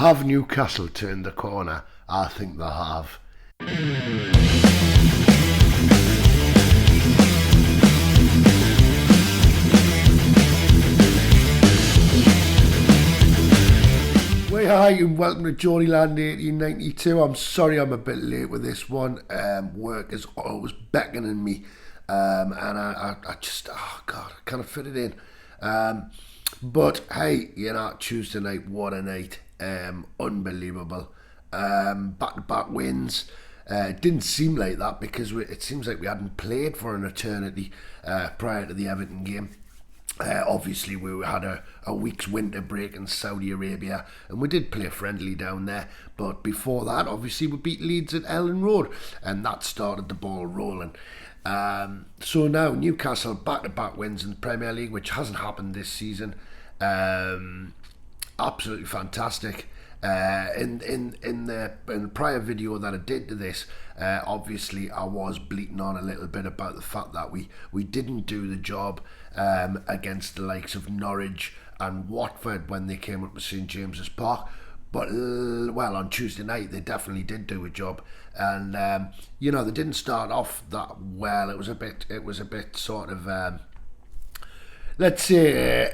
Have Newcastle turned the corner? I think they have. Way hi and welcome to GeordieLand 1892. I'm sorry I'm a bit late with this one. Work is always beckoning me, and I just, oh God, I can't fit it in. But hey, you know, Tuesday night, what a night. Unbelievable. Back-to-back wins. It didn't seem like that because it seems like we hadn't played for an eternity prior to the Everton game. Obviously, we had a week's winter break in Saudi Arabia, and we did play friendly down there. But before that, obviously, we beat Leeds at Ellen Road, and that started the ball rolling. So now Newcastle back-to-back wins in the Premier League, which hasn't happened this season. Absolutely fantastic. In the prior video that I did to this, obviously I was bleating on a little bit about the fact that we didn't do the job against the likes of Norwich and Watford when they came up to St James's Park. But well, on Tuesday night they definitely did do a job, and you know, they didn't start off that well. It was a bit sort of. Let's say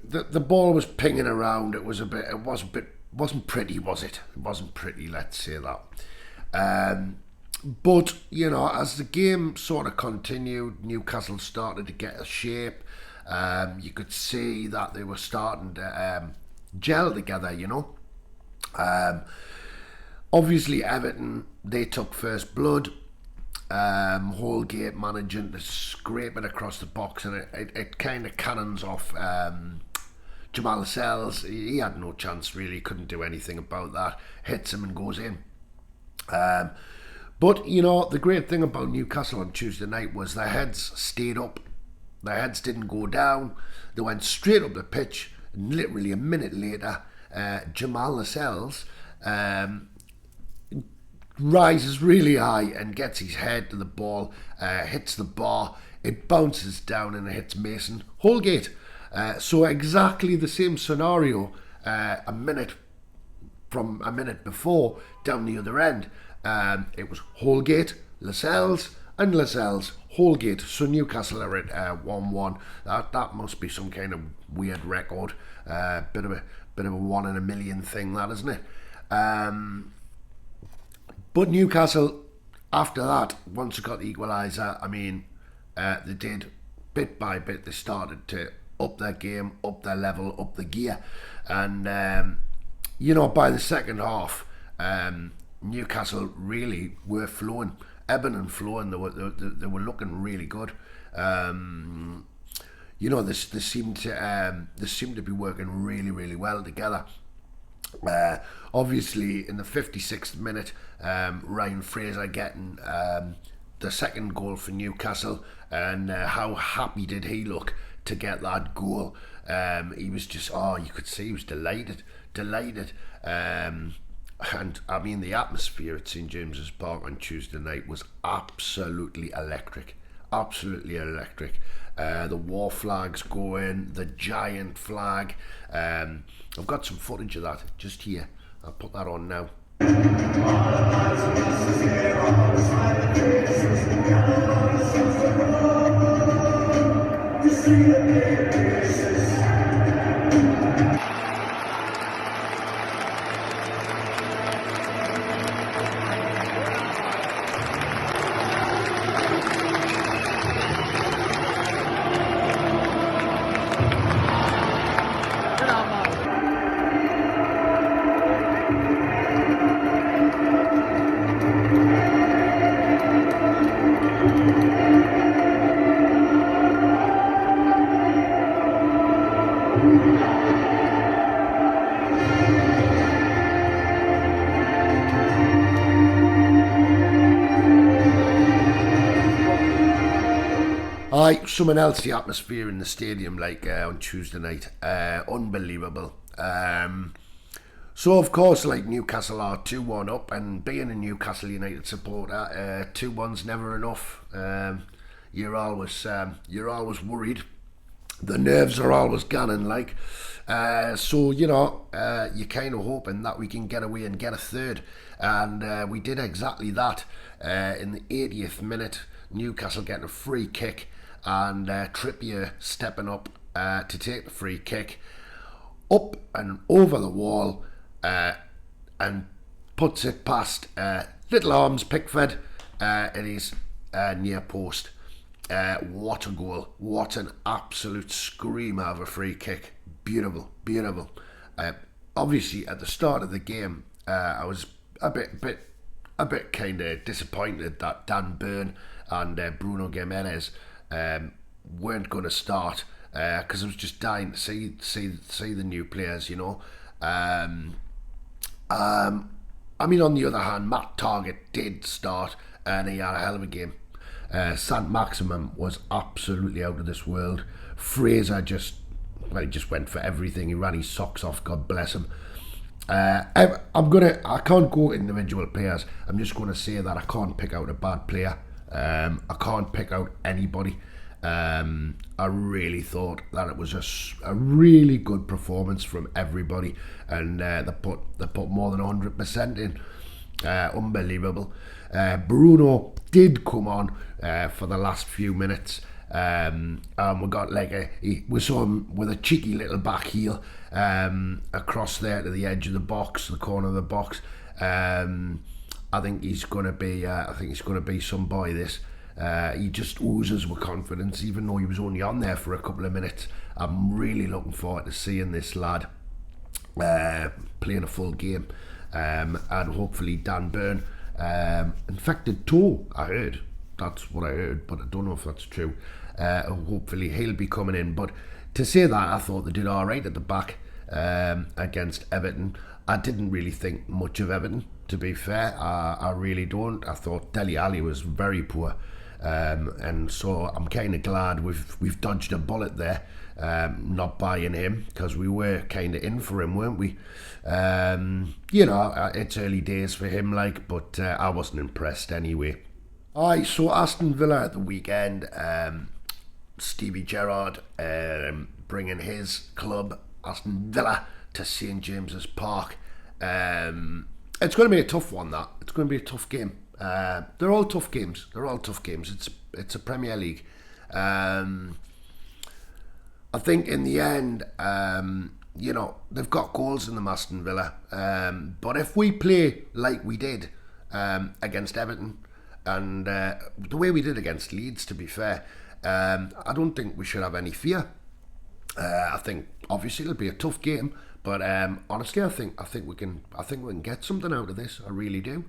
the ball was pinging around. It wasn't pretty, was it? It wasn't pretty, let's say that. But, you know, as the game sort of continued, Newcastle started to get a shape. You could see that they were starting to gel together, you know. Obviously, Everton, they took first blood. Holgate managing to scrape it across the box, and it kind of cannons off Jamal Lascelles. He had no chance really, couldn't do anything about that. Hits him and goes in. But you know, the great thing about Newcastle on Tuesday night was their heads stayed up. Their heads didn't go down. They went straight up the pitch, and literally a minute later, Jamal Lascelles rises really high and gets his head to the ball, hits the bar, it bounces down and it hits Mason Holgate. So exactly the same scenario a minute before down the other end. It was Holgate, Lascelles, and Lascelles, Holgate. So Newcastle are at 1-1. That must be some kind of weird record. Bit of a 1 in a million thing, that, isn't it? But Newcastle, after that, once they got the equaliser, I mean, they did, bit by bit, they started to up their game, up their level, up the gear. And, you know, by the second half, Newcastle really were flowing, ebbing and flowing. They were looking really good. You know, they seemed to be working really, really well together. Obviously, in the 56th minute, Ryan Fraser getting the second goal for Newcastle, and how happy did he look to get that goal. He was just, you could see he was delighted. And I mean, the atmosphere at St James's Park on Tuesday night was absolutely electric. The war flags going, the giant flag. I've got some footage of that just here. I'll put that on now. Something else, the atmosphere in the stadium, like on Tuesday night, unbelievable. So of course, like, Newcastle are 2-1 up, and being a Newcastle United supporter, 2-1's never enough. You're always worried the nerves are always gunning, like. So, you know, you're kind of hoping that we can get away and get a third. And we did exactly that. In the 80th minute, Newcastle getting a free kick, and Trippier stepping up to take the free kick, up and over the wall, and puts it past Little Arms Pickford in his near post. What a goal. What an absolute screamer of a free kick. Beautiful, beautiful. Obviously, at the start of the game, I was a bit kind of disappointed that Dan Burn and Bruno Gimenez weren't going to start, because I was just dying to see the new players, you know. I mean, on the other hand, Matt Targett did start, and he had a hell of a game. Sant Maximum was absolutely out of this world. Fraser just went for everything. He ran his socks off, God bless him. I can't go individual players. I'm just going to say that I can't pick out a bad player. I can't pick out anybody. I really thought that it was a really good performance from everybody, and they put more than 100% in. Unbelievable. Bruno did come on for the last few minutes. We got we saw him with a cheeky little back heel across there to the edge of the box, the corner of the box. I think he's going to be some boy. This he just oozes with confidence, even though he was only on there for a couple of minutes. I'm really looking forward to seeing this lad playing a full game, and hopefully Dan Burn, infected toe, I heard. That's what I heard, but I don't know if that's true. Hopefully he'll be coming in. But to say that, I thought they did all right at the back against Everton. I didn't really think much of Everton, to be fair. I really don't. I thought Dele Alli was very poor, and so I'm kind of glad we've dodged a bullet there, not buying him, because we were kind of in for him, weren't we? You know, it's early days for him, like, but I wasn't impressed anyway. Aye, so Aston Villa at the weekend, Stevie Gerrard bringing his club, Aston Villa, to St James's Park. It's going to be a tough one, that. It's going to be a tough game. They're all tough games. It's a Premier League. I think in the end, you know, they've got goals in them, Aston Villa. But if we play like we did against Everton, and the way we did against Leeds, to be fair, I don't think we should have any fear. I think obviously it'll be a tough game, but honestly, I think we can get something out of this. I really do.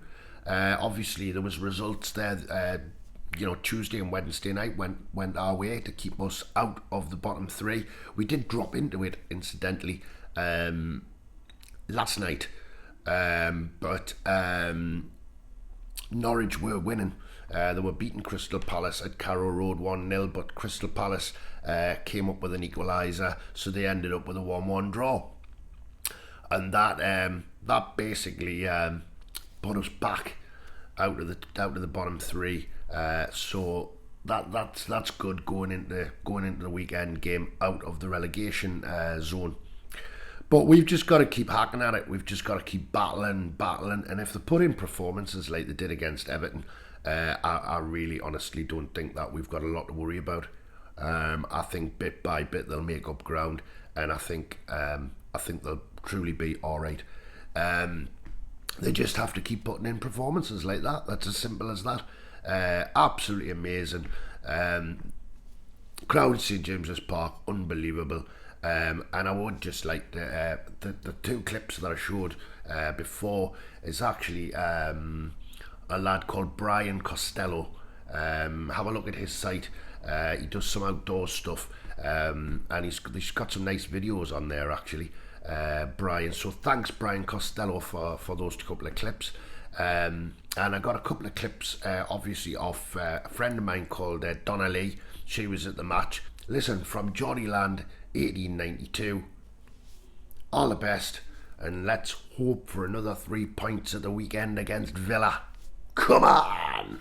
Obviously, there was results there. You know, Tuesday and Wednesday night went our way to keep us out of the bottom three. We did drop into it, incidentally, last night, but Norwich were winning. They were beating Crystal Palace at Carrow Road 1-0, but Crystal Palace came up with an equaliser, so they ended up with a 1-1 draw, and that basically put us back out of the bottom three. So that's good going into the weekend game out of the relegation zone. But we've just got to keep hacking at it. We've just got to keep battling. And if they put in performances like they did against Everton, I really honestly don't think that we've got a lot to worry about. I think bit by bit they'll make up ground, and I think they'll truly be all right. They just have to keep putting in performances like that. That's as simple as that. Absolutely amazing. Crowd at St James's Park, unbelievable. And I would just like the two clips that I showed before is actually a lad called Brian Costello. Have a look at his site. He does some outdoor stuff, and he's got some nice videos on there, actually, Brian. So thanks, Brian Costello, for those couple of clips. And I got a couple of clips, obviously, of a friend of mine called Donna Lee. She was at the match. Listen, from GeordieLand 1892, all the best, and let's hope for another 3 points at the weekend against Villa. Come on!